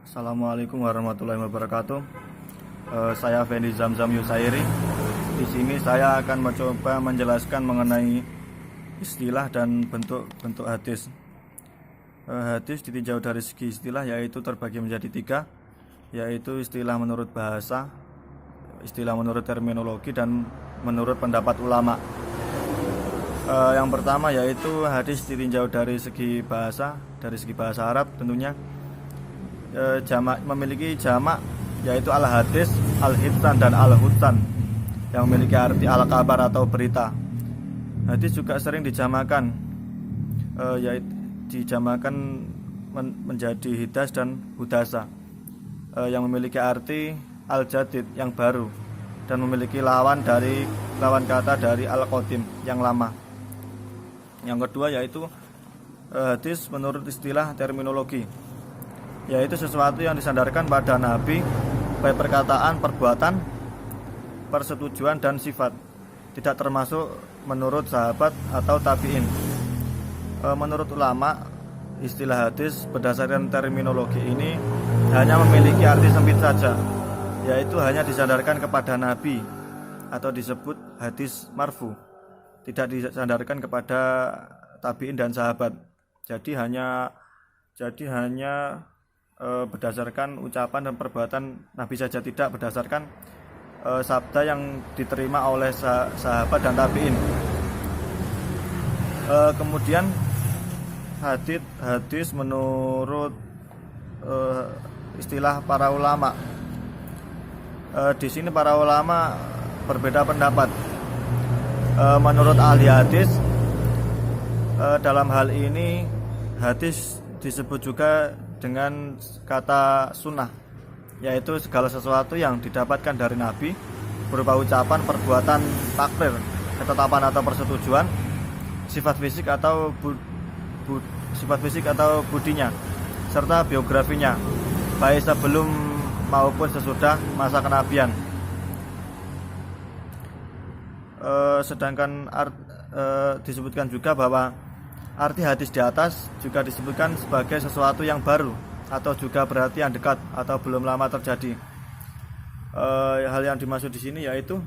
Assalamualaikum warahmatullahi wabarakatuh. Saya Fendi Zamzam Yusairi. Di sini saya akan mencoba menjelaskan mengenai istilah dan bentuk-bentuk hadis. Hadis ditinjau dari segi istilah, yaitu terbagi menjadi tiga, yaitu istilah menurut bahasa, istilah menurut terminologi, dan menurut pendapat ulama. Yang pertama yaitu hadis ditinjau dari segi bahasa Arab tentunya. Jamak memiliki jamak, yaitu al-hadis, al-hitsan, dan al-hutsan, yang memiliki arti al-kabar atau berita. Hadis juga sering dijamakan, yaitu dijamakan menjadi hidas dan hudasa, yang memiliki arti al-jadid, yang baru, dan memiliki lawan kata dari al-qadim, yang lama. Yang kedua yaitu hadis menurut istilah terminologi, yaitu sesuatu yang disandarkan pada Nabi, baik perkataan, perbuatan, persetujuan, dan sifat, tidak termasuk menurut sahabat atau tabi'in. Menurut ulama, istilah hadis berdasarkan terminologi ini hanya memiliki arti sempit saja, yaitu hanya disandarkan kepada Nabi atau disebut hadis marfu, tidak disandarkan kepada tabi'in dan sahabat. Jadi hanya berdasarkan ucapan dan perbuatan Nabi saja, tidak berdasarkan sabda yang diterima oleh sahabat dan tabi'in. Kemudian hadis menurut istilah para ulama. Di sini para ulama berbeda pendapat. Menurut ahli hadis, dalam hal ini hadis disebut juga dengan kata sunnah, yaitu segala sesuatu yang didapatkan dari Nabi berupa ucapan, perbuatan, takrir, ketetapan atau persetujuan, sifat fisik atau budinya, serta biografinya, baik sebelum maupun sesudah masa kenabian. Sedangkan disebutkan juga bahwa arti hadis di atas juga disebutkan sebagai sesuatu yang baru, atau juga berarti yang dekat atau belum lama terjadi. Hal yang dimaksud di sini yaitu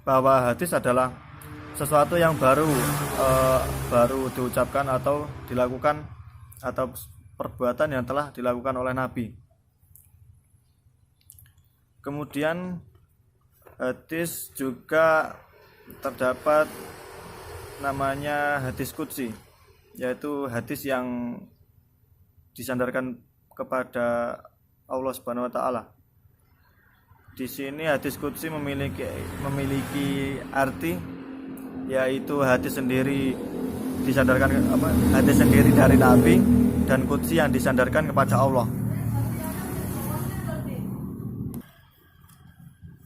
bahwa hadis adalah sesuatu yang baru diucapkan atau dilakukan, atau perbuatan yang telah dilakukan oleh Nabi. Kemudian hadis juga terdapat namanya hadis qudsi, yaitu hadis yang disandarkan kepada Allah Subhanahu wa taala. Di sini hadis qudsi memiliki arti, yaitu hadis sendiri dari Nabi, dan qudsi yang disandarkan kepada Allah.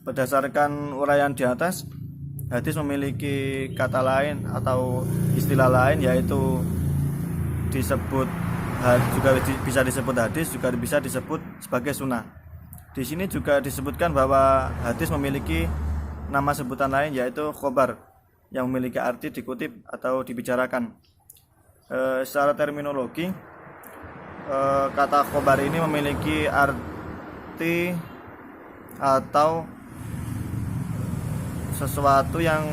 Berdasarkan uraian di atas, hadis memiliki kata lain atau istilah lain, yaitu juga bisa disebut hadis, juga bisa disebut sebagai sunnah. Di sini juga disebutkan bahwa hadis memiliki nama sebutan lain, yaitu khobar, yang memiliki arti dikutip atau dibicarakan. Secara terminologi, kata khobar ini memiliki arti atau sesuatu yang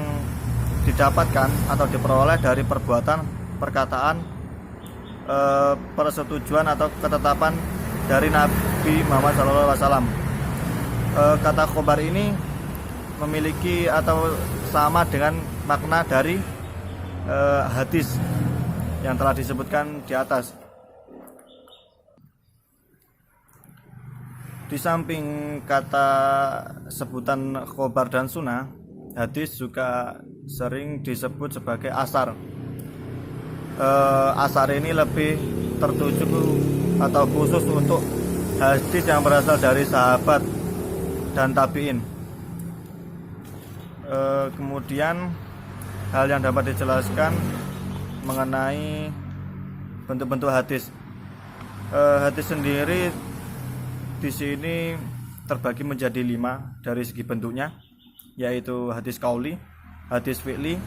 didapatkan atau diperoleh dari perbuatan, perkataan, persetujuan atau ketetapan dari Nabi Muhammad SAW. Kata khobar ini memiliki atau sama dengan makna dari hadis yang telah disebutkan di atas. Di samping kata sebutan khobar dan sunnah, hadis juga sering disebut sebagai asar. Asar ini lebih tertuju atau khusus untuk hadis yang berasal dari sahabat dan tabi'in. Kemudian hal yang dapat dijelaskan mengenai bentuk-bentuk hadis. Hadis sendiri di sini terbagi menjadi 5 dari segi bentuknya, yaitu hadis qauli, hadis fi'li,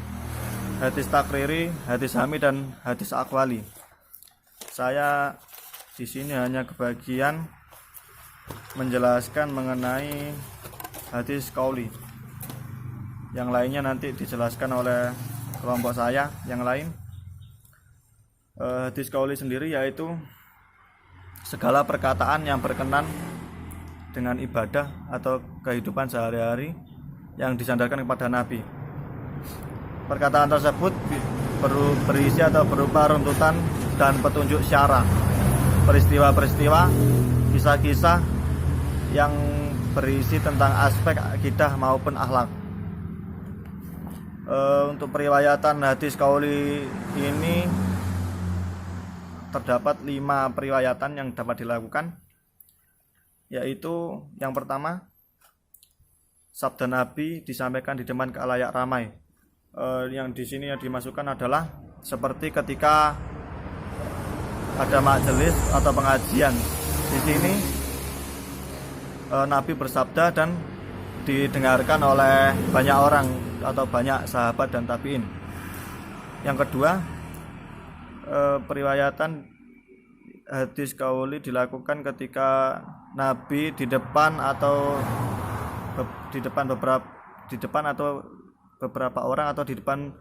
hadis takriri, hadis hami, dan hadis aqwali. Saya di sini hanya kebagian menjelaskan mengenai hadis qauli. Yang lainnya nanti dijelaskan oleh kelompok saya yang lain. Hadis qauli sendiri yaitu segala perkataan yang berkenan dengan ibadah atau kehidupan sehari-hari yang disandarkan kepada Nabi. Perkataan tersebut berisi atau berupa runtutan dan petunjuk syarah, peristiwa-peristiwa, kisah-kisah yang berisi tentang aspek akidah maupun akhlak. Untuk periwayatan hadis qauli ini terdapat 5 periwayatan yang dapat dilakukan, yaitu yang pertama, sabda Nabi disampaikan di depan khalayak ramai. Yang di sini yang dimasukkan adalah seperti ketika ada majelis atau pengajian. Di sini Nabi bersabda dan didengarkan oleh banyak orang atau banyak sahabat dan tabiin. Yang kedua, periwayatan hadis qauli dilakukan ketika Nabi di depan atau beberapa orang atau di depan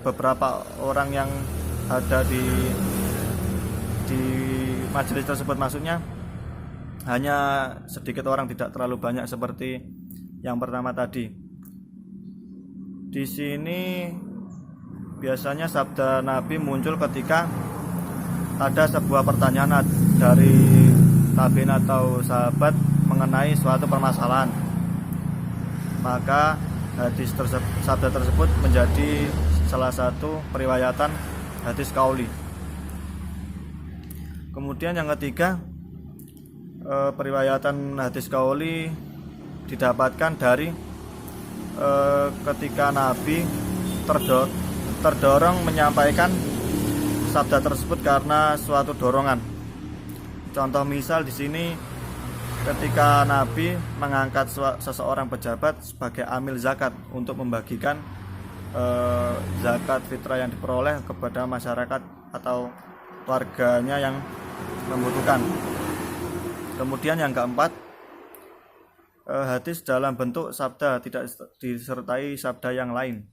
beberapa orang yang ada di majelis tersebut, maksudnya hanya sedikit orang, tidak terlalu banyak seperti yang pertama tadi. Di sini biasanya sabda Nabi muncul ketika ada sebuah pertanyaan dari tabiin atau sahabat mengenai suatu permasalahan. Maka sabda tersebut menjadi salah satu periwayatan hadis qauli. Kemudian yang ketiga, periwayatan hadis qauli didapatkan dari ketika Nabi terdorong menyampaikan sabda tersebut karena suatu dorongan. Contoh misal di sini ketika Nabi mengangkat seseorang pejabat sebagai amil zakat untuk membagikan zakat fitrah yang diperoleh kepada masyarakat atau warganya yang membutuhkan. Kemudian yang keempat, hadis dalam bentuk sabda, tidak disertai sabda yang lain.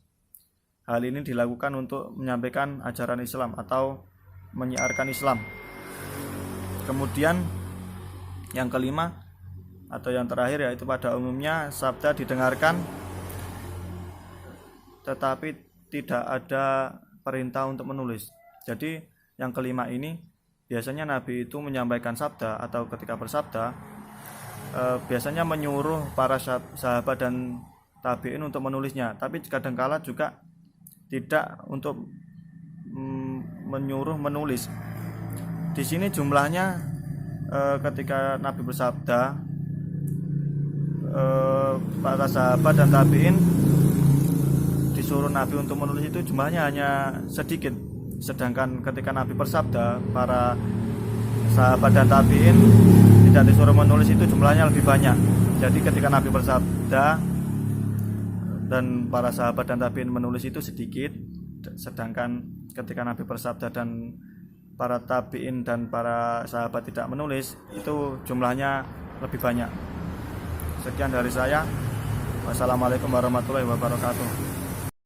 Hal ini dilakukan untuk menyampaikan ajaran Islam atau menyiarkan Islam. Kemudian yang kelima atau yang terakhir, yaitu pada umumnya sabda didengarkan tetapi tidak ada perintah untuk menulis. Jadi yang kelima ini biasanya Nabi itu menyampaikan sabda atau ketika bersabda biasanya menyuruh para sahabat dan tabi'in untuk menulisnya, tapi kadangkala juga tidak untuk menyuruh menulis. Di sini jumlahnya ketika Nabi bersabda, para sahabat dan tabi'in disuruh Nabi untuk menulis itu jumlahnya hanya sedikit. Sedangkan ketika Nabi bersabda, para sahabat dan tabi'in tidak disuruh menulis itu jumlahnya lebih banyak. Jadi ketika Nabi bersabda dan para sahabat dan tabi'in menulis itu sedikit, sedangkan ketika Nabi bersabda dan para tabi'in dan para sahabat tidak menulis, itu jumlahnya lebih banyak. Sekian dari saya. Wassalamualaikum warahmatullahi wabarakatuh.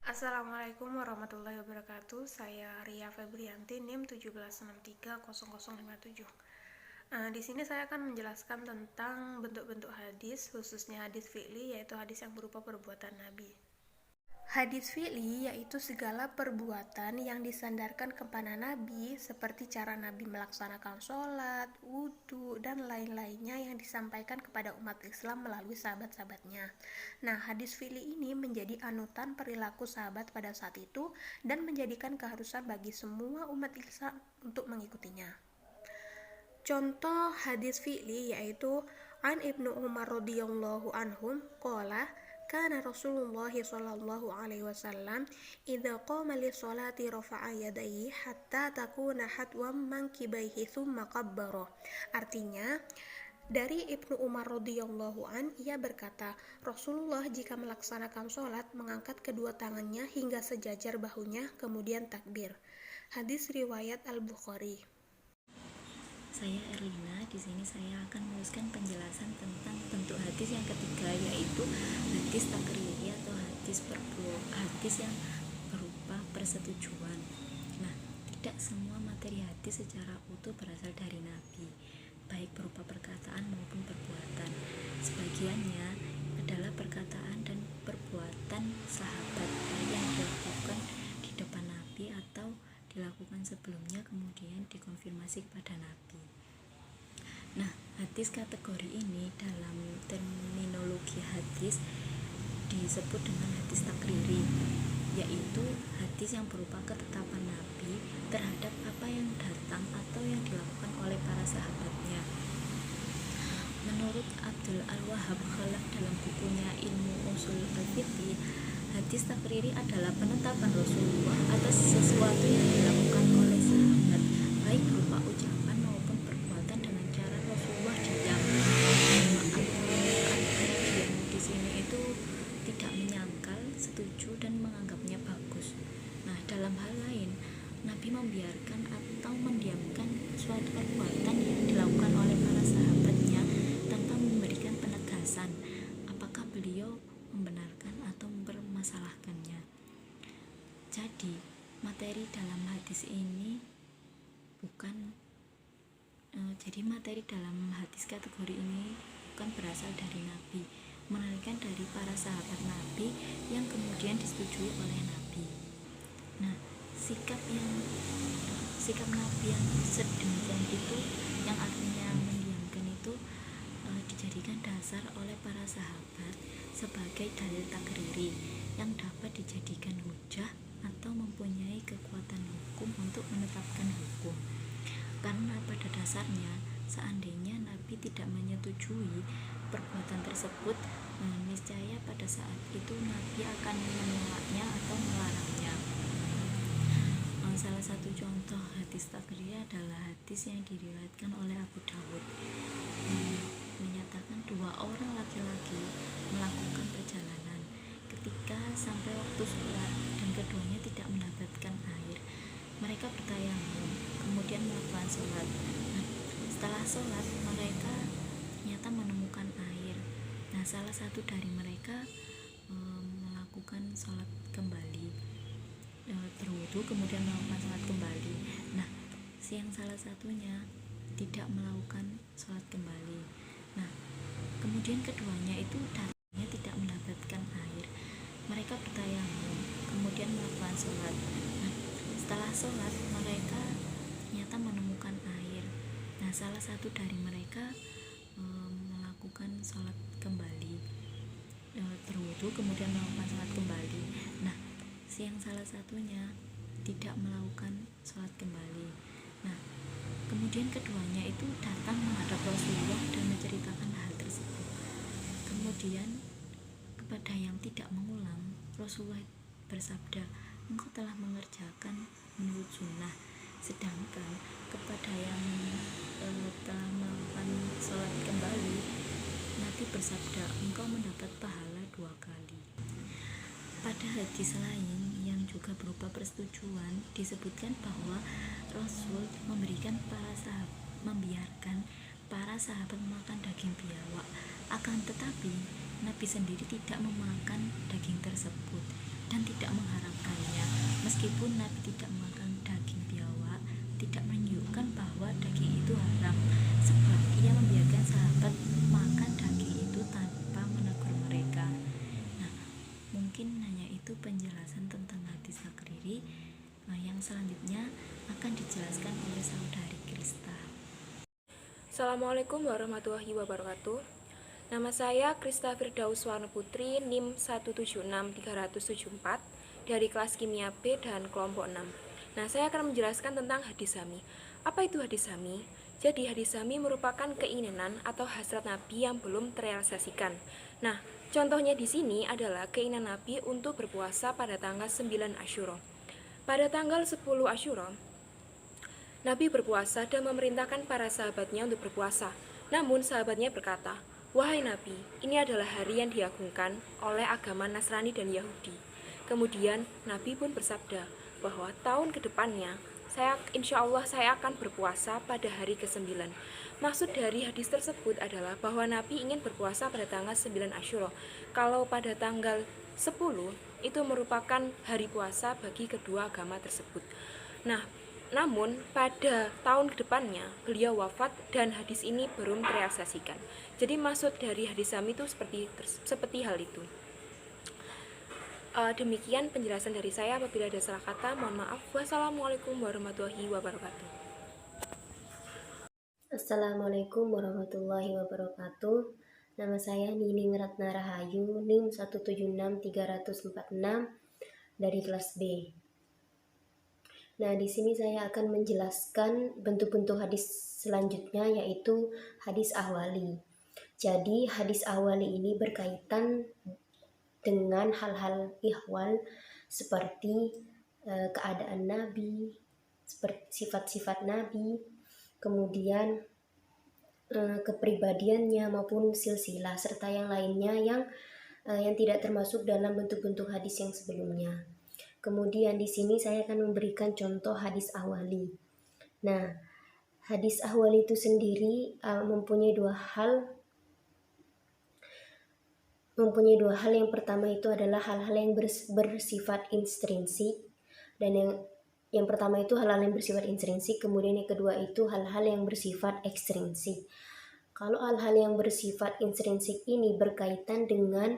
Assalamualaikum warahmatullahi wabarakatuh. Saya Ria Febrianti, NIM 176300057. Di sini saya akan menjelaskan tentang bentuk-bentuk hadis, khususnya hadis fi'li, yaitu hadis yang berupa perbuatan Nabi. Hadis fi'li yaitu segala perbuatan yang disandarkan kepada Nabi, seperti cara Nabi melaksanakan sholat, wudhu, dan lain-lainnya yang disampaikan kepada umat Islam melalui sahabat-sahabatnya. Nah, hadis fi'li ini menjadi anutan perilaku sahabat pada saat itu dan menjadikan keharusan bagi semua umat Islam untuk mengikutinya. Contoh hadis fi'li yaitu An Ibnu Umar radhiyallahu anhum qala kana Rasulullah sallallahu alaihi wasallam idza qama li sholati rafa'a yadayhi hatta takuna hatwa mankibaihi thumma kabbara. Artinya, dari Ibnu Umar radhiyallahu an, ia berkata, Rasulullah jika melaksanakan sholat mengangkat kedua tangannya hingga sejajar bahunya, kemudian takbir. Hadis riwayat Al-Bukhari. Saya Erlina di sini saya akan menuliskan penjelasan tentang bentuk hadis yang ketiga, yaitu hadis takriri atau hadis yang berupa persetujuan. Nah, tidak semua materi hadis secara utuh berasal dari Nabi, baik berupa perkataan maupun perbuatan. Sebagiannya adalah perkataan dan perbuatan sahabat yang dilakukan di depan Nabi atau dilakukan sebelumnya kemudian dikonfirmasi kepada Nabi. Nah, hadis kategori ini dalam terminologi hadis disebut dengan hadis takriri, yaitu hadis yang berupa ketetapan Nabi terhadap apa yang datang atau yang dilakukan oleh para sahabatnya. Menurut Abdul Al-Wahhab Khalaf dalam bukunya Ilmu Ushul Al-Fiqh, hadis takriri adalah penetapan Rasulullah atas sesuatu yang dilakukan oleh sahabat, baik berupa ucapan maupun perbuatan dengan cara Rasulullah diam. Yang di sini itu tidak menyangkal, setuju dan menganggapnya bagus. Nah, dalam hal lain, Nabi membiarkan atau mendiamkan suatu perbuatan yang dilakukan oleh para sahabatnya tanpa memberikan penegasan apakah beliau membenarkan atau mempermasalahkannya. Jadi, materi dalam hadis ini materi dalam hadis kategori ini bukan berasal dari Nabi, melainkan dari para sahabat Nabi yang kemudian disetujui oleh Nabi. Nah, sikap Nabi yang sedemikian itu, yang artinya mendiamkan itu, dijadikan dasar oleh para sahabat sebagai dalil takriri yang dapat dijadikan hujah atau mempunyai kekuatan hukum untuk menetapkan hukum. Karena pada dasarnya, seandainya Nabi tidak menyetujui perbuatan tersebut, niscaya pada saat itu Nabi akan menolaknya atau melarangnya. Salah satu contoh hadis takriri adalah hadis yang diriwayatkan oleh Abu Dawud, menyatakan dua orang laki-laki melakukan perjalanan. Ketika sampai waktu sholat dan keduanya tidak mendapatkan air, mereka bertayamum, kemudian melakukan sholat. Nah, setelah sholat mereka ternyata menemukan air. Nah, salah satu dari mereka melakukan sholat kembali, berwudu kemudian melakukan sholat kembali. Nah, yang salah satunya tidak melakukan sholat kembali. Nah, kemudian keduanya itu datangnya tidak mendapatkan air. Mereka bertayamum, kemudian melakukan sholat. Nah, setelah sholat mereka ternyata menemukan air. Nah, salah satu dari mereka melakukan sholat kembali, berwudu kemudian melakukan sholat kembali. Nah, yang salah satunya tidak melakukan sholat kembali. Nah, kemudian keduanya itu datang menghadap Rasulullah dan menceritakan hal tersebut. Kemudian kepada yang tidak mengulang, Rasulullah bersabda, engkau telah mengerjakan menurut sunnah. Sedangkan kepada yang telah melakukan sholat kembali, Nabi bersabda, engkau mendapat pahala 2 kali. Pada hadis lain yang juga berupa persetujuan disebutkan bahwa Rasul membiarkan para sahabat memakan daging biawak. Akan tetapi Nabi sendiri tidak memakan daging tersebut dan tidak mengharamkannya. Meskipun Nabi tidak memakan daging biawak, tidak menunjukkan bahwa daging itu haram, sebab ia membiarkan sahabat makan daging itu tanpa menegur mereka. Mungkin hanya itu penjelasan tentang hadis takriri. Yang selanjutnya akan dijelaskan oleh saudari Krista. Assalamualaikum warahmatullahi wabarakatuh. Nama saya Krista Firdaus Warna Putri, NIM 176-374 dari kelas Kimia B dan kelompok 6. Nah, saya akan menjelaskan tentang hadis sami. Apa itu hadis sami? Jadi hadis sami merupakan keinginan atau hasrat Nabi yang belum terrealisasikan. Nah, contohnya di sini adalah keinginan Nabi untuk berpuasa pada tanggal 9 Asyura. Pada tanggal 10 Asyura, Nabi berpuasa dan memerintahkan para sahabatnya untuk berpuasa. Namun sahabatnya berkata, wahai Nabi, ini adalah hari yang diagungkan oleh agama Nasrani dan Yahudi. Kemudian Nabi pun bersabda bahwa tahun kedepannya insya Allah saya akan berpuasa pada hari ke-9. Maksud dari hadis tersebut adalah bahwa Nabi ingin berpuasa pada tanggal 9 Asyura. Kalau pada tanggal 10 itu merupakan hari puasa bagi kedua agama tersebut. Nah, namun pada tahun kedepannya beliau wafat dan hadis ini belum terrealisasikan. Jadi maksud dari hadis sami itu seperti hal itu. Demikian penjelasan dari saya. Apabila ada salah kata, mohon maaf. Wassalamualaikum warahmatullahi wabarakatuh. Assalamualaikum warahmatullahi wabarakatuh. Nama saya Nining Ratna Rahayu, NIM 176346 dari kelas B. Nah, di sini saya akan menjelaskan bentuk-bentuk hadis selanjutnya, yaitu hadis ahwali. Jadi, hadis ahwali ini berkaitan dengan hal-hal ihwal seperti keadaan Nabi, seperti sifat-sifat Nabi, kemudian kepribadiannya maupun silsilah serta yang lainnya yang tidak termasuk dalam bentuk-bentuk hadis yang sebelumnya. Kemudian di sini saya akan memberikan contoh hadis ahwali. Nah, hadis ahwali itu sendiri mempunyai dua hal. Yang pertama itu adalah hal-hal yang bersifat intrinsik, dan yang pertama itu hal-hal yang bersifat intrinsik, kemudian yang kedua itu hal-hal yang bersifat ekstrinsik. Kalau hal-hal yang bersifat intrinsik ini berkaitan dengan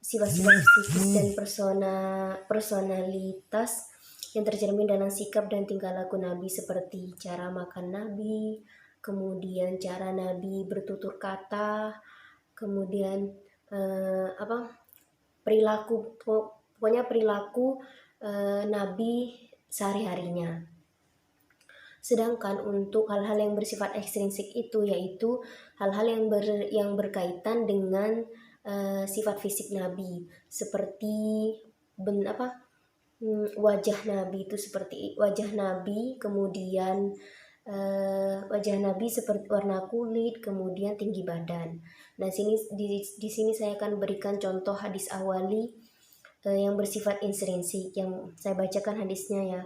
sifat-sifat psikis dan personalitas yang tercermin dalam sikap dan tingkah laku Nabi, seperti cara makan Nabi, kemudian cara Nabi bertutur kata, kemudian perilaku Nabi sehari-harinya. Sedangkan untuk hal-hal yang bersifat ekstrinsik itu yaitu hal-hal yang berkaitan dengan sifat fisik Nabi, seperti wajah Nabi itu seperti wajah Nabi, kemudian wajah Nabi seperti warna kulit, kemudian tinggi badan. Nah, di sini saya akan berikan contoh hadis ahwali yang bersifat intrinsik, yang saya bacakan hadisnya ya.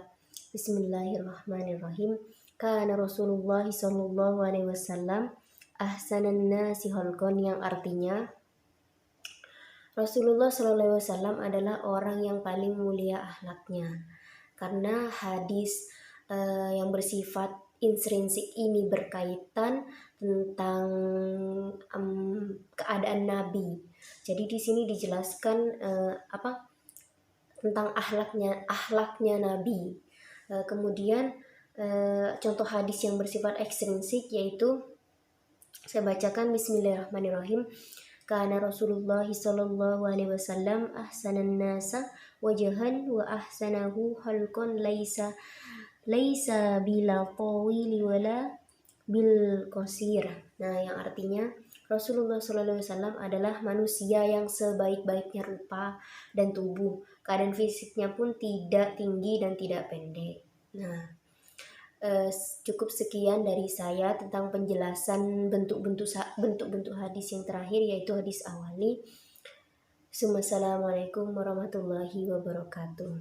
Bismillahirrahmanirrahim. Kana Rasulullah sallallahu alaihi wasallam ahsanan nasi khalqan, yang artinya Rasulullah sallallahu alaihi wasallam adalah orang yang paling mulia akhlaknya. Karena hadis yang bersifat intrinsik ini berkaitan tentang keadaan Nabi. Jadi di sini dijelaskan tentang akhlaknya Nabi. Kemudian contoh hadis yang bersifat ekstrinsik yaitu saya bacakan. Bismillahirrahmanirrahim. Kana Rasulullah sallallahu alaihi wasallam ahsanan nasa wajhan wa ahsanahu khalqan laisa bila tawili wala bil qasir. Nah, yang artinya Rasulullah sallallahu alaihi wasallam adalah manusia yang sebaik-baiknya rupa dan tubuh. Keadaan fisiknya pun tidak tinggi dan tidak pendek. Nah, cukup sekian dari saya tentang penjelasan bentuk-bentuk hadis yang terakhir, yaitu hadis ahwali. Assalamualaikum warahmatullahi wabarakatuh.